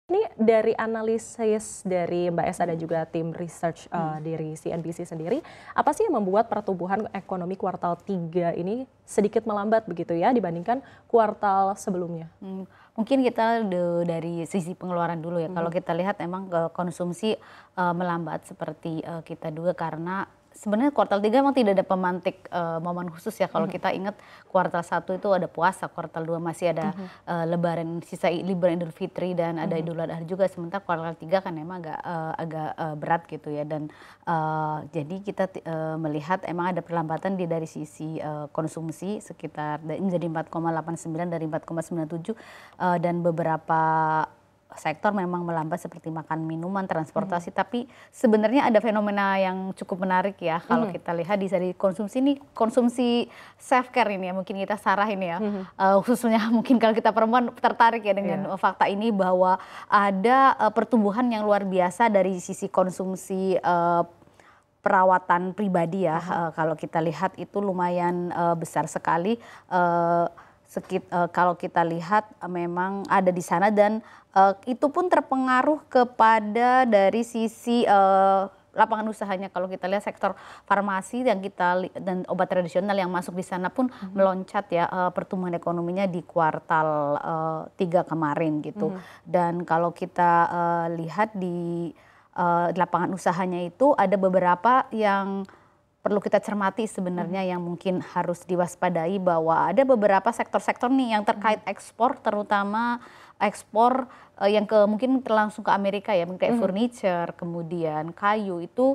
Ini dari analisis dari Mbak Esa dan juga tim research dari CNBC sendiri, apa sih yang membuat pertumbuhan ekonomi kuartal 3 ini sedikit melambat begitu ya dibandingkan kuartal sebelumnya? Mungkin kita dari sisi pengeluaran dulu ya. Kalau kita lihat emang konsumsi melambat seperti kita duga karena sebenarnya kuartal 3 emang tidak ada pemantik momen khusus ya. Kalau kita ingat kuartal 1 itu ada puasa, kuartal 2 masih ada lebaran, sisa libur Idul Fitri dan ada Idul Adha juga. Sementara kuartal 3 kan emang agak berat gitu ya. Dan jadi kita melihat emang ada perlambatan dari sisi konsumsi sekitar menjadi 4,89 dari 4,97 dan beberapa sektor memang melambat seperti makan minuman, transportasi, tapi sebenarnya ada fenomena yang cukup menarik ya kalau kita lihat dari konsumsi ini, konsumsi self care ini ya, mungkin kita Sarah ini ya, khususnya mungkin kalau kita perempuan tertarik ya dengan fakta ini bahwa ada pertumbuhan yang luar biasa dari sisi konsumsi perawatan pribadi ya. Kalau kita lihat itu lumayan besar sekali. Kalau kita lihat memang ada di sana dan itu pun terpengaruh kepada dari sisi lapangan usahanya. Kalau kita lihat sektor farmasi dan obat tradisional yang masuk di sana pun meloncat ya pertumbuhan ekonominya di kuartal 3 kemarin gitu. Dan kalau kita lihat di lapangan usahanya itu ada beberapa yang perlu kita cermati sebenarnya yang mungkin harus diwaspadai bahwa ada beberapa sektor-sektor nih yang terkait ekspor, terutama ekspor yang mungkin langsung ke Amerika ya, kayak furniture, kemudian kayu itu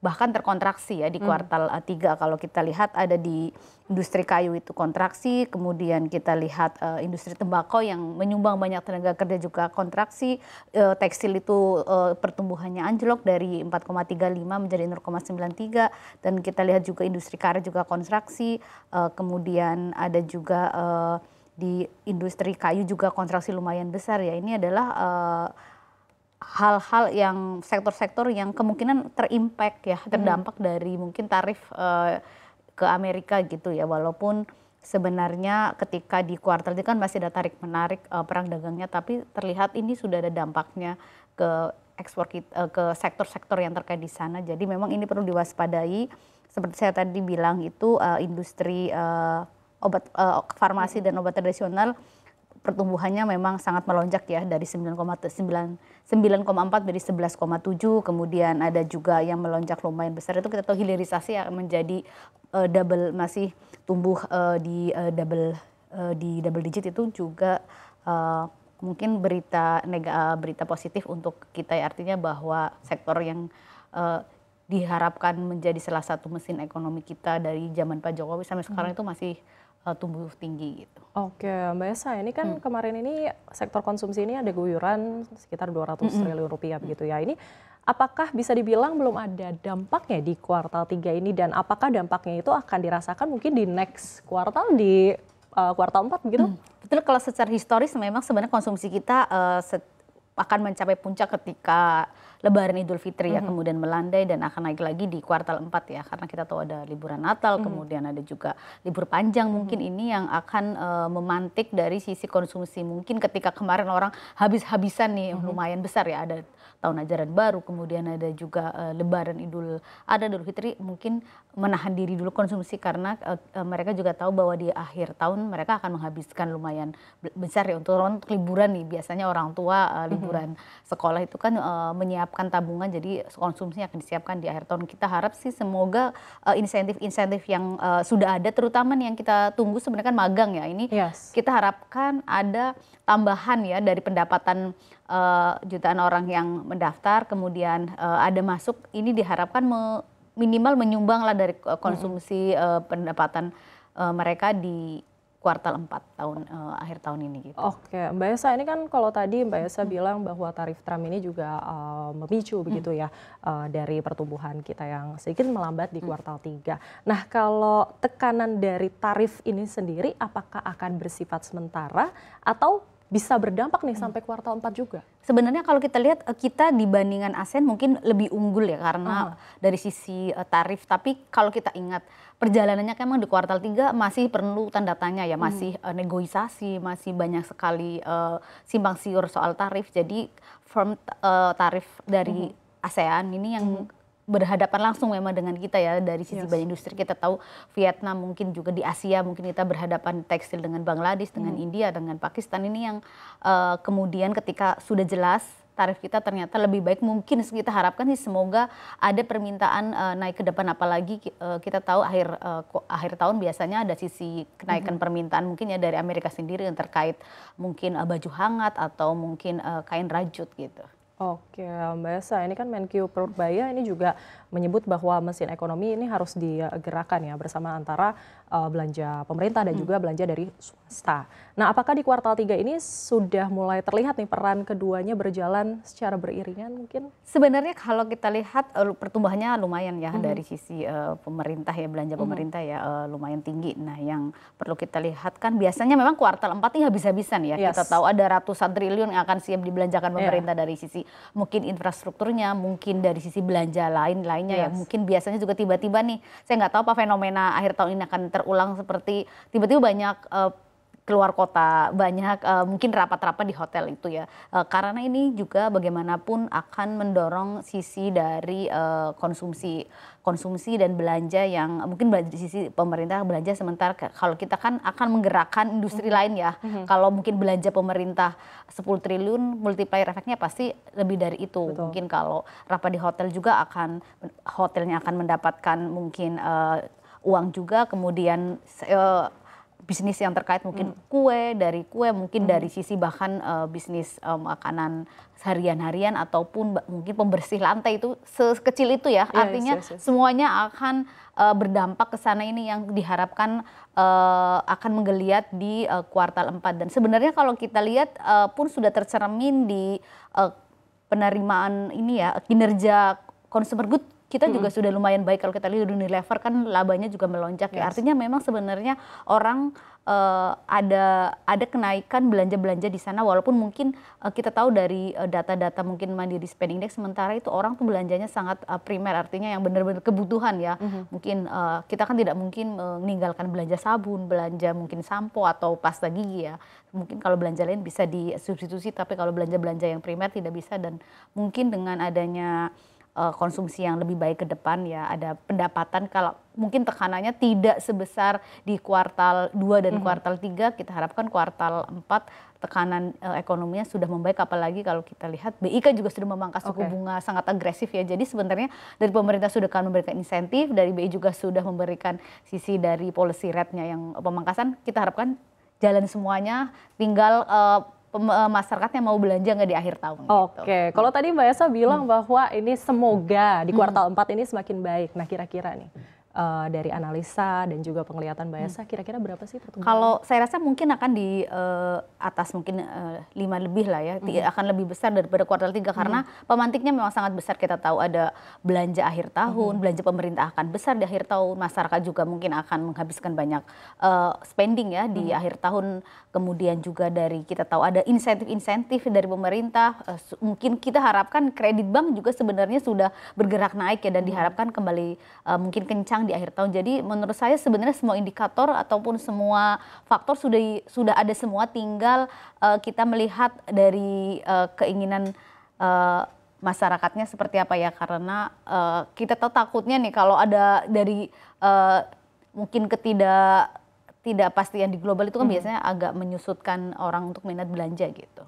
bahkan terkontraksi ya di kuartal 3. Kalau kita lihat ada di industri kayu itu kontraksi, kemudian kita lihat industri tembakau yang menyumbang banyak tenaga kerja juga kontraksi, tekstil itu pertumbuhannya anjlok dari 4,35 menjadi 0,93, dan kita lihat juga industri karet juga kontraksi, kemudian ada juga di industri kayu juga kontraksi lumayan besar ya. Ini adalah hal-hal yang sektor-sektor yang kemungkinan terimpact ya, terdampak dari mungkin tarif ke Amerika gitu ya, walaupun sebenarnya ketika di kuartal itu kan masih ada tarik menarik perang dagangnya, tapi terlihat ini sudah ada dampaknya ke ekspor kita, ke sektor-sektor yang terkait di sana. Jadi memang ini perlu diwaspadai. Seperti saya tadi bilang itu industri obat farmasi dan obat tradisional pertumbuhannya memang sangat melonjak ya, dari 9,4 dari 11,7, kemudian ada juga yang melonjak lumayan besar, itu kita tahu hilirisasi akan menjadi double, masih tumbuh di double digit. Itu juga mungkin berita positif untuk kita ya, artinya bahwa sektor yang diharapkan menjadi salah satu mesin ekonomi kita dari zaman Pak Jokowi sampai sekarang itu masih tumbuh tinggi gitu. Oke, Mbak Esa, ini kan kemarin ini sektor konsumsi ini ada guyuran sekitar 200 triliun rupiah begitu ya. Ini apakah bisa dibilang belum ada dampaknya di kuartal 3 ini, dan apakah dampaknya itu akan dirasakan mungkin di next kuartal, di kuartal 4 begitu? Betul, kalau secara historis memang sebenarnya konsumsi kita akan mencapai puncak ketika Lebaran Idul Fitri ya, kemudian melandai dan akan naik lagi di kuartal 4 ya, karena kita tahu ada liburan Natal, kemudian ada juga libur panjang. Mungkin ini yang akan memantik dari sisi konsumsi. Mungkin ketika kemarin orang habis-habisan nih lumayan besar ya, ada tahun ajaran baru, kemudian ada juga Lebaran Idul Adha, Idul Fitri, mungkin menahan diri dulu konsumsi karena mereka juga tahu bahwa di akhir tahun mereka akan menghabiskan lumayan besar ya untuk liburan nih. Biasanya orang tua liburan sekolah itu kan menyiapkan tabungan, jadi konsumsinya akan disiapkan di akhir tahun. Kita harap sih semoga insentif-insentif yang sudah ada, terutama nih yang kita tunggu sebenarnya kan magang ya, ini kita harapkan ada tambahan ya dari pendapatan jutaan orang yang mendaftar, kemudian ada masuk, ini diharapkan minimal menyumbang lah dari konsumsi pendapatan mereka di kuartal 4 akhir tahun ini gitu. Oke, Mbak Esa, ini kan kalau tadi Mbak Esa bilang bahwa tarif Trump ini juga memicu begitu ya dari pertumbuhan kita yang sedikit melambat di kuartal 3. Nah, kalau tekanan dari tarif ini sendiri apakah akan bersifat sementara atau bisa berdampak nih sampai kuartal 4 juga? Sebenarnya kalau kita lihat kita dibandingkan ASEAN mungkin lebih unggul ya karena dari sisi tarif. Tapi kalau kita ingat perjalanannya kan memang di kuartal 3 masih perlu tanda tanya ya, masih negosiasi, masih banyak sekali simpang siur soal tarif. Jadi firm tarif dari ASEAN ini yang berhadapan langsung memang dengan kita ya dari sisi banyak industri. Kita tahu Vietnam, mungkin juga di Asia mungkin kita berhadapan tekstil dengan Bangladesh, dengan India, dengan Pakistan. Ini yang kemudian ketika sudah jelas tarif kita ternyata lebih baik, mungkin kita harapkan sih semoga ada permintaan naik ke depan, apalagi kita tahu akhir tahun biasanya ada sisi kenaikan permintaan mungkin ya dari Amerika sendiri yang terkait mungkin baju hangat atau mungkin kain rajut gitu. Oke, Mbak Esa, ini kan Menkyu Purbaya ini juga menyebut bahwa mesin ekonomi ini harus digerakkan ya bersama antara belanja pemerintah dan juga belanja dari swasta. Nah, apakah di kuartal 3 ini sudah mulai terlihat nih peran keduanya berjalan secara beriringan mungkin? Sebenarnya kalau kita lihat pertumbuhannya lumayan ya dari sisi pemerintah ya, belanja pemerintah ya lumayan tinggi. Nah, yang perlu kita lihat kan biasanya memang kuartal 4 ini habis-habisan ya. Kita tahu ada ratusan triliun yang akan siap dibelanjakan pemerintah dari sisi mungkin infrastrukturnya, mungkin dari sisi belanja lainnya ya, mungkin biasanya juga tiba-tiba nih, saya nggak tahu apa fenomena akhir tahun ini akan terulang seperti tiba-tiba banyak keluar kota, banyak mungkin rapat-rapat di hotel itu ya, karena ini juga bagaimanapun akan mendorong sisi dari konsumsi dan belanja yang mungkin di sisi pemerintah belanja sementara. Kalau kita kan akan menggerakkan industri lain ya, kalau mungkin belanja pemerintah 10 triliun multiplier efeknya pasti lebih dari itu. Betul. Mungkin kalau rapat di hotel juga hotelnya akan mendapatkan mungkin uang juga, kemudian bisnis yang terkait mungkin kue mungkin dari sisi bahkan bisnis makanan harian ataupun mungkin pembersih lantai itu sekecil itu ya, artinya semuanya akan berdampak ke sana. Ini yang diharapkan akan menggeliat di kuartal 4. Dan sebenarnya kalau kita lihat pun sudah tercermin di penerimaan ini ya, kinerja consumer good kita juga sudah lumayan baik. Kalau kita lihat Unilever kan labanya juga melonjak ya. Artinya memang sebenarnya orang ada kenaikan belanja-belanja di sana, walaupun mungkin kita tahu dari data-data mungkin Mandiri Spend Index sementara itu orang tuh belanjanya sangat primer, artinya yang benar-benar kebutuhan ya. Mungkin kita kan tidak mungkin meninggalkan belanja sabun, belanja mungkin sampo atau pasta gigi ya. Mungkin kalau belanja lain bisa disubstitusi, tapi kalau belanja-belanja yang primer tidak bisa. Dan mungkin dengan adanya konsumsi yang lebih baik ke depan ya, ada pendapatan, kalau mungkin tekanannya tidak sebesar di kuartal 2 dan kuartal 3, kita harapkan kuartal 4 tekanan ekonominya sudah membaik, apalagi kalau kita lihat BI kan juga sudah memangkas suku bunga sangat agresif ya. Jadi sebenarnya dari pemerintah sudah akan memberikan insentif, dari BI juga sudah memberikan sisi dari policy rate-nya yang pemangkasan. Kita harapkan jalan semuanya, tinggal masyarakatnya mau belanja nggak di akhir tahun. Oke, kalau tadi Mbak Esa bilang bahwa ini semoga di kuartal 4 ini semakin baik. Nah, kira-kira nih dari analisa dan juga penglihatan Mbak Esa, kira-kira berapa sih pertumbuhan? Kalau saya rasa mungkin akan di atas mungkin 5 lebih lah ya, akan lebih besar daripada kuartal 3 karena pemantiknya memang sangat besar. Kita tahu ada belanja akhir tahun, belanja pemerintah akan besar di akhir tahun, masyarakat juga mungkin akan menghabiskan banyak spending ya di akhir tahun. Kemudian juga dari kita tahu ada insentif-insentif dari pemerintah, mungkin kita harapkan kredit bank juga sebenarnya sudah bergerak naik ya, dan diharapkan kembali mungkin kencang di akhir tahun. Jadi menurut saya sebenarnya semua indikator ataupun semua faktor sudah ada semua, tinggal kita melihat dari keinginan masyarakatnya seperti apa ya, karena kita tahu takutnya nih kalau ada dari mungkin ketidakpastian di global itu kan biasanya agak menyusutkan orang untuk minat belanja gitu.